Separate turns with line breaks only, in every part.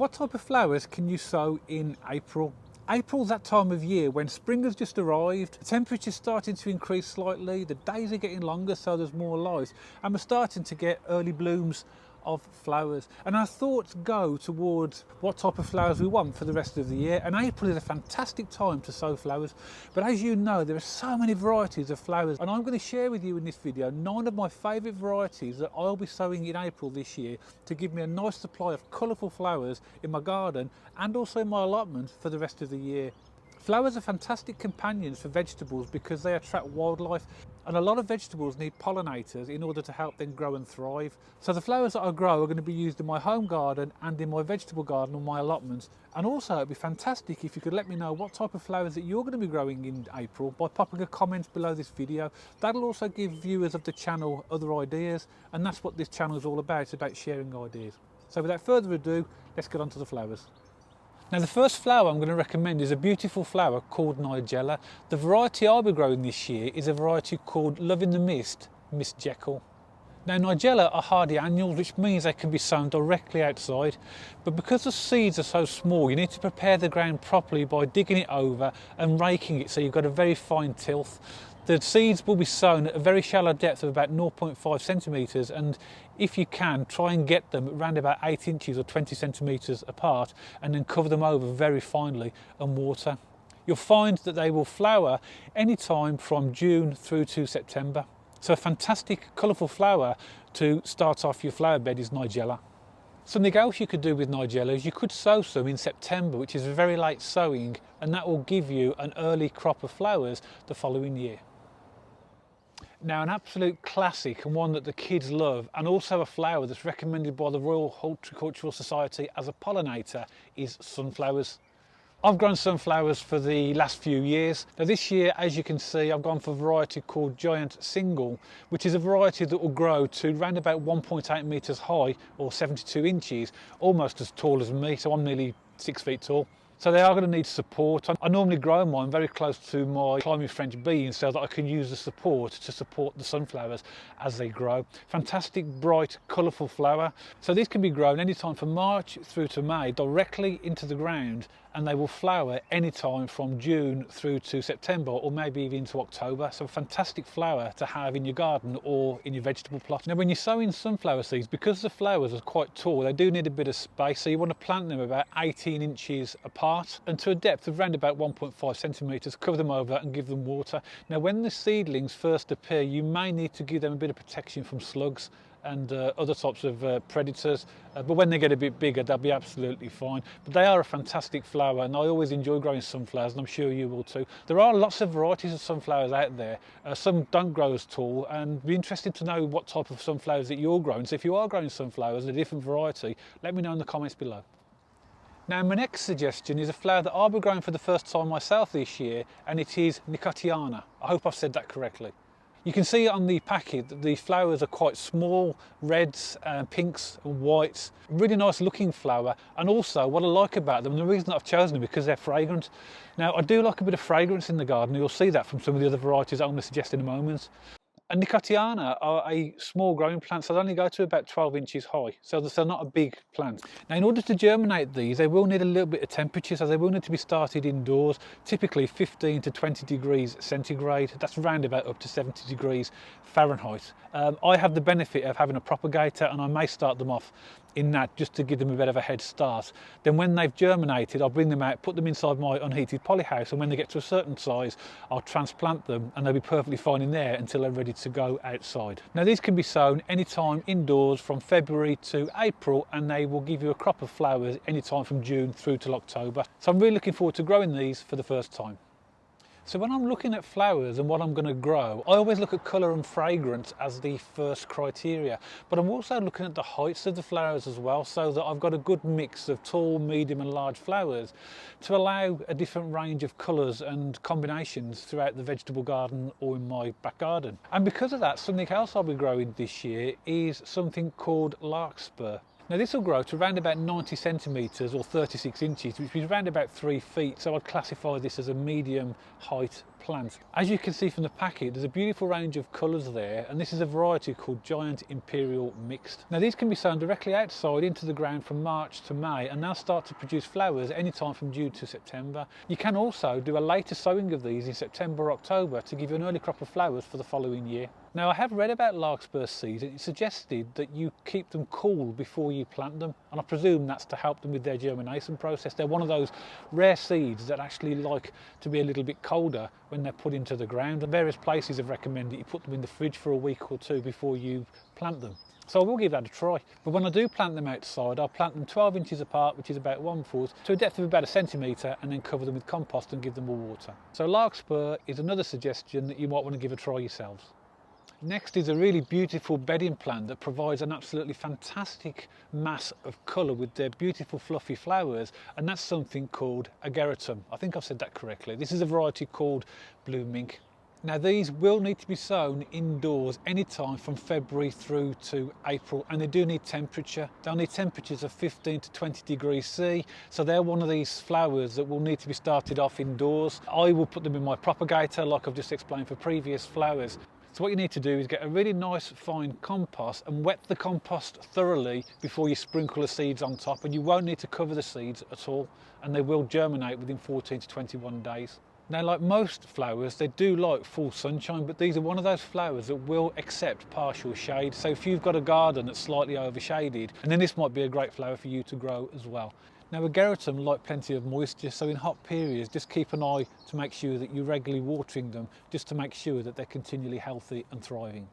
what type of flowers can you sow in April? April's that time of year when spring has just arrived, the temperature's starting to increase slightly, the days are getting longer so there's more light, and we're starting to get early blooms of flowers. And our thoughts go towards what type of flowers we want for the rest of the year, and April is a fantastic time to sow flowers. But as you know, there are so many varieties of flowers, and I'm going to share with you in this video 9 of my favourite varieties that I'll be sowing in April this year to give me a nice supply of colourful flowers in my garden and also in my allotment for the rest of the year. Flowers are fantastic companions for vegetables because they attract wildlife, and a lot of vegetables need pollinators in order to help them grow and thrive. So the flowers that I grow are going to be used in my home garden and in my vegetable garden or my allotments. And also it'd be fantastic if you could let me know what type of flowers that you're going to be growing in April by popping a comment below this video. That'll also give viewers of the channel other ideas, and that's what this channel is all about. It's about sharing ideas. So without further ado, let's get on to the flowers. Now the first flower I'm going to recommend is a beautiful flower called Nigella. The variety I'll be growing this year is a variety called Love in the Mist, Miss Jekyll. Now Nigella are hardy annuals, which means they can be sown directly outside, but because the seeds are so small you need to prepare the ground properly by digging it over and raking it so you've got a very fine tilth. The seeds will be sown at a very shallow depth of about 0.5 centimetres, and if you can, try and get them around about 8 inches or 20 centimetres apart, and then cover them over very finely and water. You'll find that they will flower any time from June through to September. So a fantastic colourful flower to start off your flower bed is Nigella. Something else you could do with Nigella is you could sow some in September, which is a very late sowing, and that will give you an early crop of flowers the following year. Now an absolute classic and one that the kids love, and also a flower that's recommended by the Royal Horticultural Society as a pollinator, is sunflowers. I've grown sunflowers for the last few years. Now this year, as you can see, I've gone for a variety called Giant Single, which is a variety that will grow to around about 1.8 metres high or 72 inches, almost as tall as me, so I'm nearly 6 feet tall. So they are going to need support. I normally grow mine very close to my climbing French beans so that I can use the support to support the sunflowers as they grow. Fantastic, bright, colourful flower. So these can be grown anytime from March through to May directly into the ground, and they will flower anytime from June through to September or maybe even into October. So a fantastic flower to have in your garden or in your vegetable plot. Now when you're sowing sunflower seeds, because the flowers are quite tall, they do need a bit of space, so you want to plant them about 18 inches apart and to a depth of around about 1.5 centimetres, cover them over and give them water. Now when the seedlings first appear, you may need to give them a bit of protection from slugs and other types of predators, but when they get a bit bigger they'll be absolutely fine. But they are a fantastic flower, and I always enjoy growing sunflowers, and I'm sure you will too. There are lots of varieties of sunflowers out there. Some don't grow as tall, and be interested to know what type of sunflowers that you're growing. So if you are growing sunflowers, a different variety, let me know in the comments below. Now my next suggestion is a flower that I'll be growing for the first time myself this year, and it is NICOTIANA. I hope I've said that correctly. You can see on the packet that the flowers are quite small, reds, pinks and whites. Really nice looking flower, and also what I like about them, and the reason I've chosen them, because they're fragrant. Now I do like a bit of fragrance in the garden. You'll see that from some of the other varieties I'm going to suggest in a moment. And NICOTIANA are a small growing plant, so they only go to about 12 inches high, so they're not a big plant. Now in order to germinate these, they will need a little bit of temperature, so they will need to be started indoors, typically 15 to 20 degrees centigrade. That's round about up to 70 degrees Fahrenheit. I have the benefit of having a propagator, and I may start them off in that just to give them a bit of a head start. Then when they've germinated, I'll bring them out, put them inside my unheated polyhouse, and when they get to a certain size, I'll transplant them, and they'll be perfectly fine in there until they're ready to go outside. Now these can be sown anytime indoors from February to April, and they will give you a crop of flowers anytime from June through till October. So I'm really looking forward to growing these for the first time. So when I'm looking at flowers and what I'm going to grow, I always look at colour and fragrance as the first criteria, but I'm also looking at the heights of the flowers as well, so that I've got a good mix of tall, medium and large flowers to allow a different range of colours and combinations throughout the vegetable garden or in my back garden. And because of that, something else I'll be growing this year is something called LARKSPUR. Now this will grow to around about 90 centimetres or 36 inches, which is around about 3 feet, so I'd classify this as a medium height plant. plant. As you can see from the packet, there's a beautiful range of colours there, and this is a variety called Giant Imperial Mixed. Now these can be sown directly outside into the ground from March to May, and they'll start to produce flowers anytime from June to September. You can also do a later sowing of these in September or October to give you an early crop of flowers for the following year. Now I have read about larkspur seeds, and it suggested that you keep them cool before you plant them, and I presume that's to help them with their germination process. They're one of those rare seeds that actually like to be a little bit colder when they're put into the ground, and various places have recommended you put them in the fridge for a week or two before you plant them. So I will give that a try. But when I do plant them outside, I'll plant them 12 inches apart, which is about 1 foot, to a depth of about 1 centimetre, and then cover them with compost and give them more water. So larkspur is another suggestion that you might want to give a try yourselves. Next is a really beautiful bedding plant that provides an absolutely fantastic mass of colour with their beautiful fluffy flowers, and that's something called AGERATUM. I think I've said that correctly. This is a variety called Blue Mink. Now these will need to be sown indoors anytime from February through to April, and they do need temperature. They'll need temperatures of 15 to 20 degrees C, so they're one of these flowers that will need to be started off indoors. I will put them in my propagator like I've just explained for previous flowers. So what you need to do is get a really nice fine compost and wet the compost thoroughly before you sprinkle the seeds on top, and you won't need to cover the seeds at all, and they will germinate within 14 to 21 days. Now, like most flowers, they do like full sunshine, but these are one of those flowers that will accept partial shade. So if you've got a garden that's slightly overshaded, and then this might be a great flower for you to grow as well. Now AGERATUM like plenty of moisture, so in hot periods just keep an eye to make sure that you're regularly watering them, just to make sure that they're continually healthy and thriving.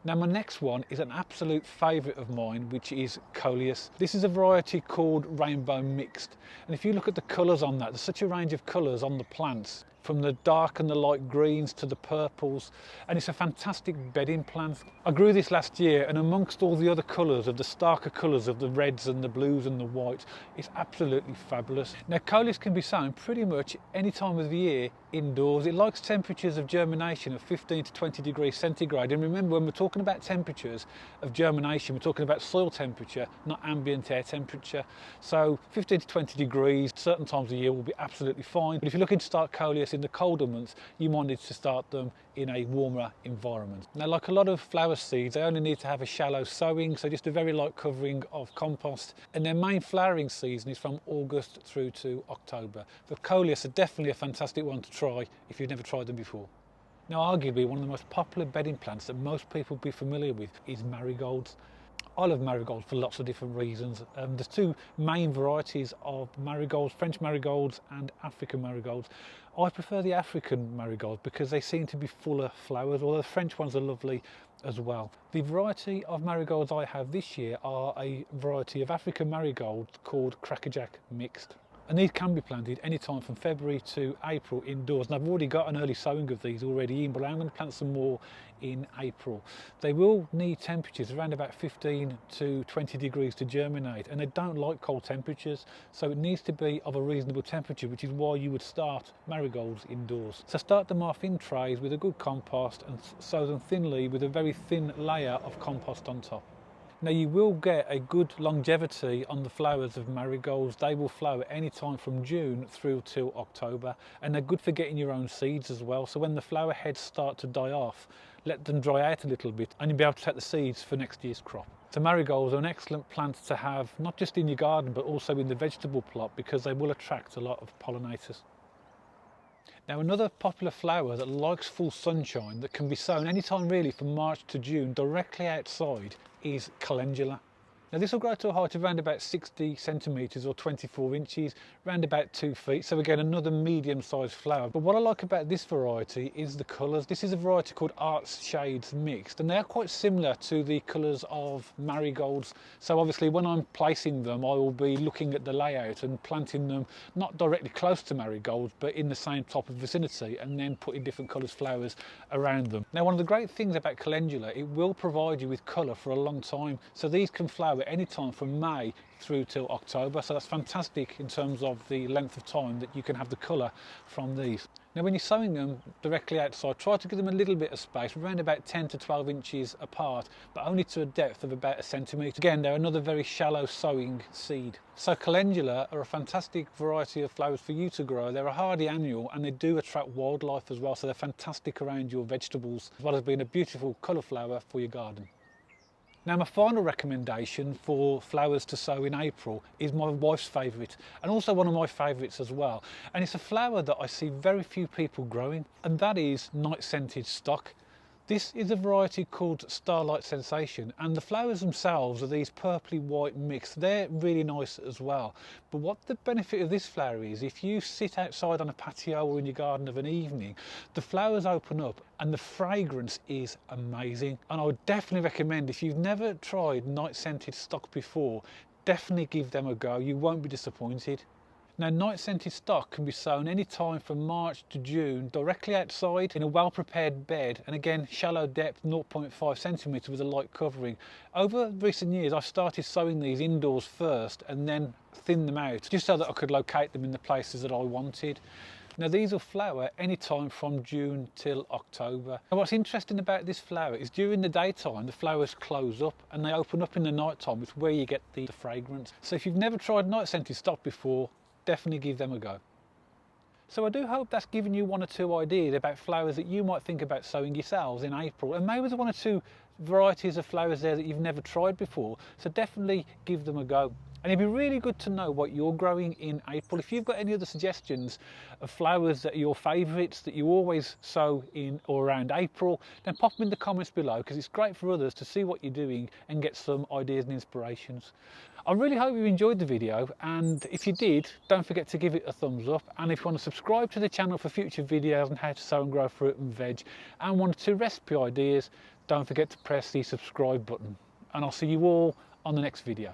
Now my next one is an absolute favourite of mine, which is COLEUS. This is a variety called Rainbow Mixed, and if you look at the colours on that, there's such a range of colours on the plants, from the dark and the light greens to the purples, and it's a fantastic bedding plant. I grew this last year, and amongst all the other colours, of the starker colours of the reds and the blues and the whites, it's absolutely fabulous. Now COLEUS can be sown pretty much any time of the year indoors. It likes temperatures of germination of 15 to 20 degrees centigrade, and remember, when we're talking about temperatures of germination, we're talking about soil temperature, not ambient air temperature. So 15 to 20 degrees certain times of the year will be absolutely fine, but if you're looking to start COLEUS in the colder months, you might need to start them in a warmer environment. Now, like a lot of flower seeds, they only need to have a shallow sowing, so just a very light covering of compost, and their main flowering season is from August through to October. But COLEUS are definitely a fantastic one to try if you've never tried them before. Now arguably one of the most popular bedding plants that most people will be familiar with is marigolds. I love marigolds for lots of different reasons. There's two main varieties of marigolds, French marigolds and African marigolds. I prefer the African marigolds because they seem to be fuller flowers, although the French ones are lovely as well. The variety of marigolds I have this year are a variety of African marigolds called Crackerjack Mixed. And these can be planted anytime from February to April indoors. And I've already got an early sowing of these already in, but I'm going to plant some more in April. They will need temperatures around about 15 to 20 degrees to germinate, and they don't like cold temperatures, so it needs to be of a reasonable temperature, which is why you would start marigolds indoors. So start them off in trays with a good compost and sow them thinly with a very thin layer of compost on top. Now you will get a good longevity on the flowers of marigolds. They will flower anytime from June through till October, and they're good for getting your own seeds as well. So when the flower heads start to die off, let them dry out a little bit and you'll be able to take the seeds for next year's crop. So marigolds are an excellent plant to have, not just in your garden but also in the vegetable plot, because they will attract a lot of pollinators. Now another popular flower that likes full sunshine, that can be sown anytime really from March to June directly outside, is Calendula. Now this will grow to a height of around about 60 centimetres or 24 inches, around about 2 feet. So again, another medium-sized flower. But what I like about this variety is the colours. This is a variety called Arts Shades Mixed, and they are quite similar to the colours of marigolds. So obviously when I'm placing them, I will be looking at the layout and planting them not directly close to marigolds, but in the same type of vicinity, and then putting different colours flowers around them. Now one of the great things about calendula, it will provide you with colour for a long time. So these can flower anytime from May through till October, so that's fantastic in terms of the length of time that you can have the colour from these. Now when you're sowing them directly outside, try to give them a little bit of space, around about 10 to 12 inches apart, but only to a depth of about 1 centimetre. Again, they're another very shallow sowing seed. So calendula are a fantastic variety of flowers for you to grow. They're a hardy annual and they do attract wildlife as well, so they're fantastic around your vegetables, as well as being a beautiful colour flower for your garden. Now my final recommendation for flowers to sow in April is my wife's favourite, and also one of my favourites as well, and it's a flower that I see very few people growing, and that is night scented stock. This is a variety called Starlight Sensation, and the flowers themselves are these purpley white mix. They're really nice as well. But what the benefit of this flower is, if you sit outside on a patio or in your garden of an evening, the flowers open up and the fragrance is amazing. And I would definitely recommend, if you've never tried night scented stock before, definitely give them a go. You won't be disappointed. Now night scented stock can be sown any time from March to June directly outside in a well prepared bed, and again shallow depth 0.5 centimetre with a light covering. Over recent years I've started sowing these indoors first and then thin them out just so that I could locate them in the places that I wanted. Now these will flower any time from June till October. And what's interesting about this flower is during the daytime the flowers close up and they open up in the night time, which is where you get the fragrance. So if you've never tried night scented stock before, definitely give them a go. So I do hope that's given you 1 or 2 ideas about flowers that you might think about sowing yourselves in April, and maybe there's 1 or 2 varieties of flowers there that you've never tried before, so definitely give them a go. And it'd be really good to know what you're growing in April. If you've got any other suggestions of flowers that are your favourites that you always sow in or around April, then pop them in the comments below, because it's great for others to see what you're doing and get some ideas and inspirations. I really hope you enjoyed the video, and if you did, don't forget to give it a thumbs up. And if you want to subscribe to the channel for future videos on how to sow and grow fruit and veg and 1 or 2 recipe ideas, don't forget to press the subscribe button. And I'll see you all on the next video.